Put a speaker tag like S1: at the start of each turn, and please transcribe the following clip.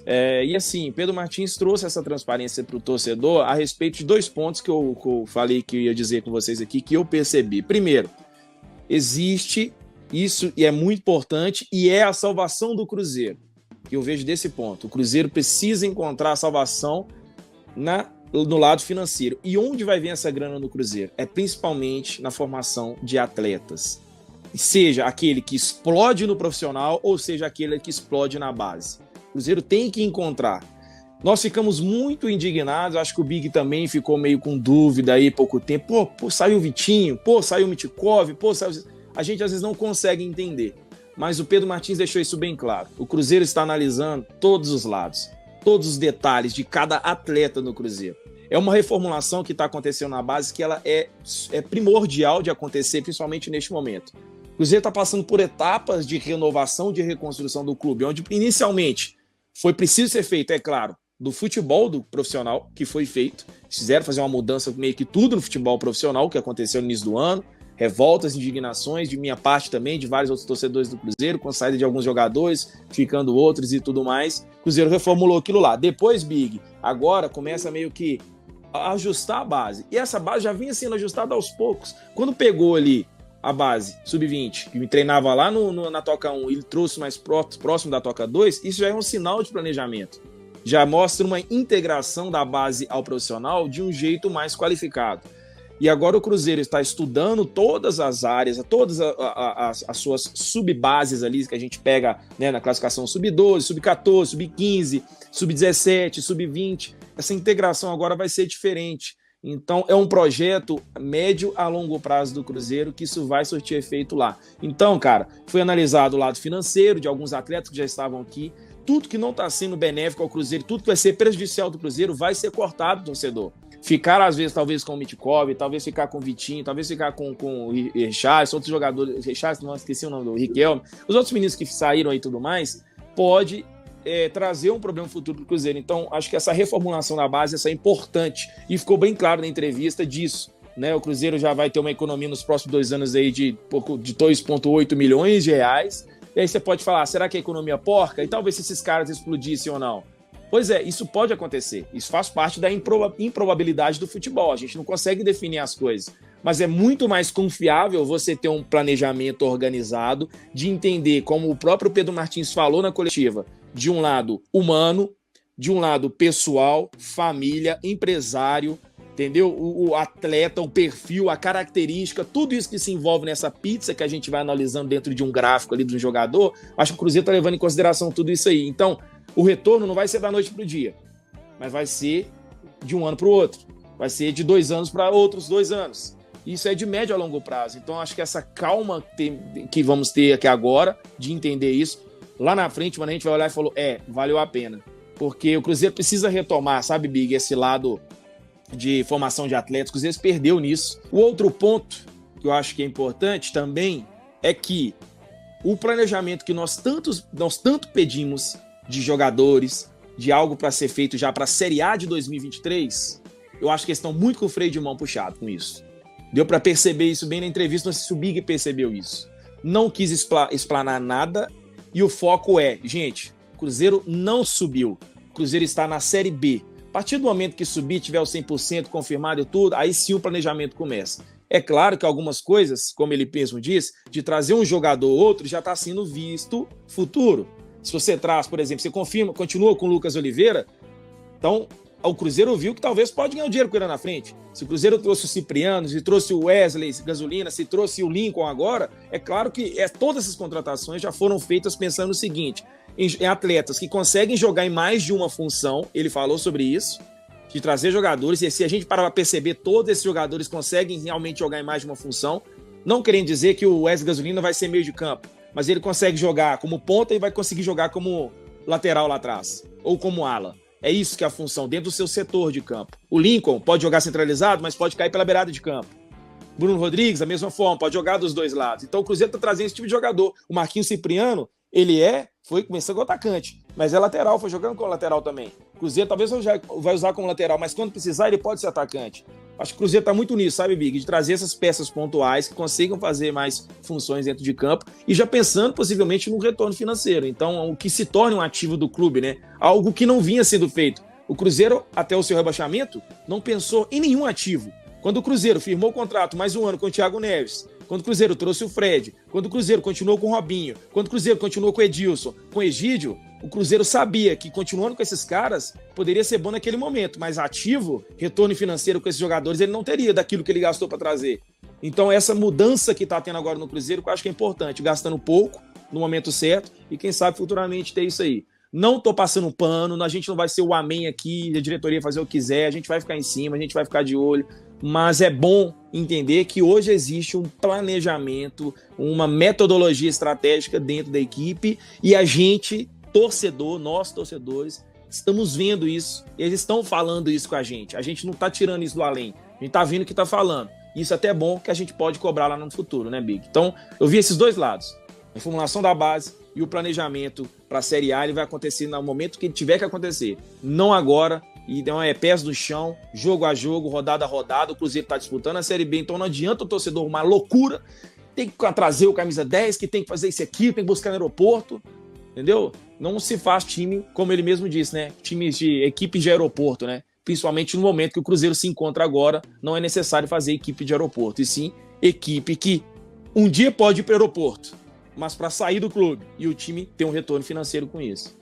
S1: E assim, Pedro Martins trouxe essa transparência para o torcedor a respeito de 2 pontos que eu falei que eu ia dizer com vocês aqui, que eu percebi. Primeiro, existe isso e é muito importante, e é a salvação do Cruzeiro, que eu vejo desse ponto. O Cruzeiro precisa encontrar a salvação no lado financeiro. E onde vai vir essa grana no Cruzeiro? É principalmente na formação de atletas. Seja aquele que explode no profissional, ou seja aquele que explode na base. O Cruzeiro tem que encontrar. Nós ficamos muito indignados, acho que o Big também ficou meio com dúvida aí pouco tempo. Pô, saiu o Vitinho, saiu o Mitkov, saiu... A gente às vezes não consegue entender. Mas o Pedro Martins deixou isso bem claro. O Cruzeiro está analisando todos os lados, todos os detalhes de cada atleta no Cruzeiro. É uma reformulação que está acontecendo na base que ela é primordial de acontecer, principalmente neste momento. O Cruzeiro está passando por etapas de renovação, de reconstrução do clube, onde inicialmente foi preciso ser feito, é claro, do futebol do profissional, que foi feito. Fizeram fazer uma mudança meio que tudo no futebol profissional, que aconteceu no início do ano. Revoltas, indignações, de minha parte também, de vários outros torcedores do Cruzeiro, com a saída de alguns jogadores, ficando outros e tudo mais. O Cruzeiro reformulou aquilo lá. Depois, Big, agora começa meio que a ajustar a base. E essa base já vinha sendo ajustada aos poucos. Quando pegou ali a base sub-20, que me treinava lá na Toca 1, ele trouxe mais próximo da Toca 2, isso já é um sinal de planejamento. Já mostra uma integração da base ao profissional de um jeito mais qualificado. E agora o Cruzeiro está estudando todas as áreas, todas as suas sub-bases ali, que a gente pega, né, na classificação sub-12, sub-14, sub-15, sub-17, sub-20. Essa integração agora vai ser diferente. Então, é um projeto médio a longo prazo do Cruzeiro que isso vai surtir efeito lá. Então, cara, foi analisado o lado financeiro de alguns atletas que já estavam aqui. Tudo que não está sendo benéfico ao Cruzeiro, tudo que vai ser prejudicial do Cruzeiro vai ser cortado, torcedor. Ficar, às vezes, talvez com o Mitkov, talvez ficar com o Vitinho, talvez ficar com o Richarlison, outros jogadores, Richarlison, não esqueci o nome do Riquelme, os outros meninos que saíram aí e tudo mais, pode trazer um problema futuro para o Cruzeiro. Então, acho que essa reformulação da base essa é importante, e ficou bem claro na entrevista disso. Né? O Cruzeiro já vai ter uma economia nos próximos 2 anos aí de 2,8 milhões de reais, e aí você pode falar, será que a economia é porca? E talvez se esses caras explodissem ou não. Pois é, isso pode acontecer. Isso faz parte da improbabilidade do futebol. A gente não consegue definir as coisas. Mas é muito mais confiável você ter um planejamento organizado, de entender, como o próprio Pedro Martins falou na coletiva, de um lado humano, de um lado pessoal, família, empresário, entendeu? O atleta, o perfil, a característica, tudo isso que se envolve nessa pizza que a gente vai analisando dentro de um gráfico ali de um jogador. Acho que o Cruzeiro está levando em consideração tudo isso aí. Então, o retorno não vai ser da noite para o dia, mas vai ser de um ano para o outro. Vai ser de 2 anos para outros 2 anos. Isso é de médio a longo prazo. Então, acho que essa calma que vamos ter aqui agora, de entender isso, lá na frente, quando a gente vai olhar e falou, valeu a pena. Porque o Cruzeiro precisa retomar, sabe, Big, esse lado de formação de atletas. O Cruzeiro perdeu nisso. O outro ponto que eu acho que é importante também é que o planejamento que nós tanto pedimos de jogadores, de algo para ser feito já para a Série A de 2023, eu acho que eles estão muito com o freio de mão puxado com isso. Deu para perceber isso bem na entrevista, não sei se o Big percebeu isso. Não quis explanar nada e o foco gente, o Cruzeiro não subiu. O Cruzeiro está na Série B. A partir do momento que subir, tiver o 100% confirmado e tudo, aí sim o planejamento começa. É claro que algumas coisas, como ele mesmo diz, de trazer um jogador ou outro já está sendo visto futuro. Se você traz, por exemplo, você continua com o Lucas Oliveira, então o Cruzeiro viu que talvez pode ganhar o dinheiro com ele na frente. Se o Cruzeiro trouxe o Cipriano, se trouxe o Wesley Gasolina, se trouxe o Lincoln agora, é claro que todas essas contratações já foram feitas pensando no seguinte, em atletas que conseguem jogar em mais de uma função, ele falou sobre isso, de trazer jogadores, e se a gente parar para perceber, todos esses jogadores conseguem realmente jogar em mais de uma função, não querendo dizer que o Wesley Gasolina vai ser meio de campo, mas ele consegue jogar como ponta e vai conseguir jogar como lateral lá atrás, ou como ala. É isso que é a função, dentro do seu setor de campo. O Lincoln pode jogar centralizado, mas pode cair pela beirada de campo. Bruno Rodrigues, da mesma forma, pode jogar dos dois lados. Então o Cruzeiro está trazendo esse tipo de jogador. O Marquinhos Cipriano, foi começando com atacante, mas é lateral, foi jogando com lateral também. O Cruzeiro talvez vai usar como lateral, mas quando precisar ele pode ser atacante. Acho que o Cruzeiro está muito nisso, sabe, Big? De trazer essas peças pontuais que consigam fazer mais funções dentro de campo e já pensando possivelmente no retorno financeiro. Então, o que se torne um ativo do clube, né? Algo que não vinha sendo feito. O Cruzeiro, até o seu rebaixamento, não pensou em nenhum ativo. Quando o Cruzeiro firmou o contrato mais um ano com o Thiago Neves, quando o Cruzeiro trouxe o Fred, quando o Cruzeiro continuou com o Robinho, quando o Cruzeiro continuou com o Edilson, com o Egídio, o Cruzeiro sabia que continuando com esses caras poderia ser bom naquele momento, mas ativo, retorno financeiro com esses jogadores, ele não teria daquilo que ele gastou para trazer. Então essa mudança que está tendo agora no Cruzeiro, que eu acho que é importante, gastando pouco no momento certo e quem sabe futuramente ter isso aí. Não tô passando pano, a gente não vai ser o amém aqui, a diretoria fazer o que quiser, a gente vai ficar em cima, a gente vai ficar de olho, mas é bom entender que hoje existe um planejamento, uma metodologia estratégica dentro da equipe e a gente, torcedor, nós torcedores, estamos vendo isso, eles estão falando isso com a gente não tá tirando isso do além, a gente tá vendo o que tá falando. Isso até é bom que a gente pode cobrar lá no futuro, né, Big? Então, eu vi esses dois lados, a formulação da base e o planejamento para a Série A, ele vai acontecer no momento que ele tiver que acontecer, não agora. Então é pés no chão, jogo a jogo, rodada a rodada. O Cruzeiro está disputando a Série B, então não adianta o torcedor uma loucura, tem que trazer o camisa 10, que tem que fazer isso aqui, tem que buscar no aeroporto, entendeu? Não se faz time, como ele mesmo disse, né? Times de equipe de aeroporto, né? Principalmente no momento que o Cruzeiro se encontra agora, não é necessário fazer equipe de aeroporto, e sim equipe que um dia pode ir para o aeroporto, mas para sair do clube e o time ter um retorno financeiro com isso.